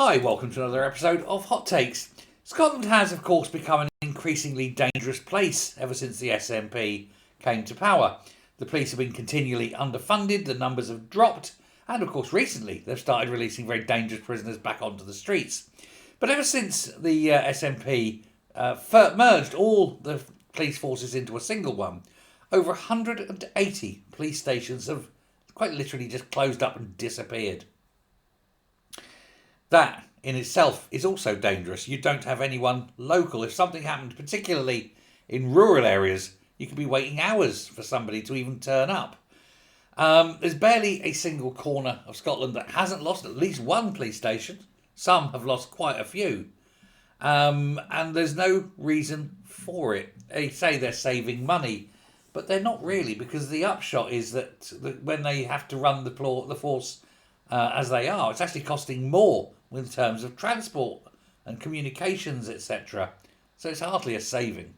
Hi, welcome to another episode of Hot Takes. Scotland has, of course, become an increasingly dangerous place ever since the SNP came to power. The police have been continually underfunded, the numbers have dropped, and of course recently they've started releasing very dangerous prisoners back onto the streets. But ever since the SNP merged all the police forces into a single one, over 180 police stations have quite literally just closed up and disappeared. That in itself is also dangerous. You don't have anyone local. If something happened, particularly in rural areas, you could be waiting hours for somebody to even turn up. There's barely a single corner of Scotland that hasn't lost at least one police station. Some have lost quite a few. And there's no reason for it. They say they're saving money, but they're not really, because the upshot is that when they have to run the force as they are, it's actually costing more in terms of transport and communications, etc. So it's hardly a saving.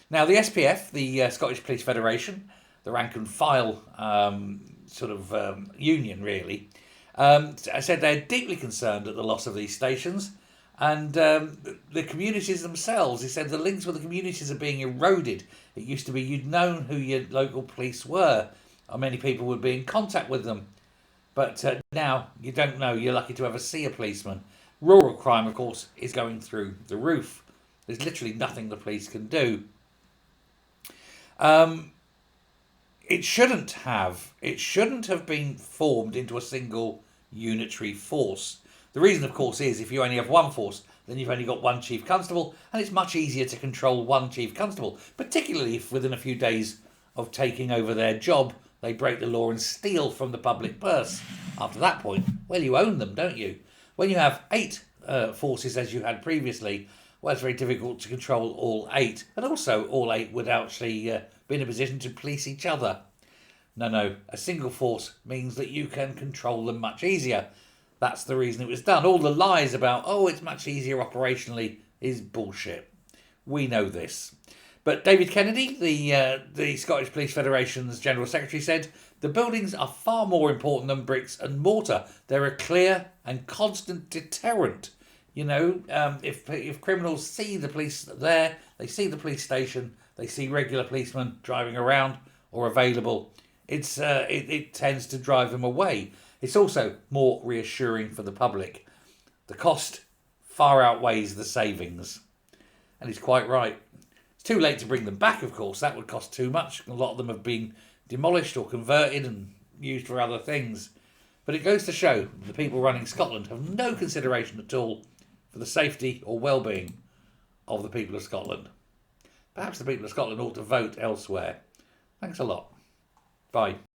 Now, the SPF, the Scottish Police Federation, the rank and file union, really, said they're deeply concerned at the loss of these stations. And the communities themselves, he said the links with the communities are being eroded. It used to be you'd known who your local police were, or many people would be in contact with them. But now you don't know. You're lucky to ever see a policeman. Rural crime, of course, is going through the roof. There's literally nothing the police can do. It shouldn't have been formed into a single unitary force. The reason, of course, is if you only have one force, then you've only got one chief constable, and it's much easier to control one chief constable, particularly if within a few days of taking over their job, they break the law and steal from the public purse. After that point, well, you own them, don't you? When you have 8 forces, as you had previously, well, it's very difficult to control all 8. And also, all 8 would actually be in a position to police each other. No, a single force means that you can control them much easier. That's the reason it was done. All the lies about, it's much easier operationally, is bullshit. We know this. But David Kennedy, the Scottish Police Federation's General Secretary, said, the buildings are far more important than bricks and mortar. They're a clear and constant deterrent. You know, if criminals see the police there, they see the police station, they see regular policemen driving around or available, it tends to drive them away. It's also more reassuring for the public. The cost far outweighs the savings. And he's quite right. It's too late to bring them back, of course. That would cost too much. A lot of them have been demolished or converted and used for other things. But it goes to show the people running Scotland have no consideration at all for the safety or well-being of the people of Scotland. Perhaps the people of Scotland ought to vote elsewhere. Thanks a lot. Bye.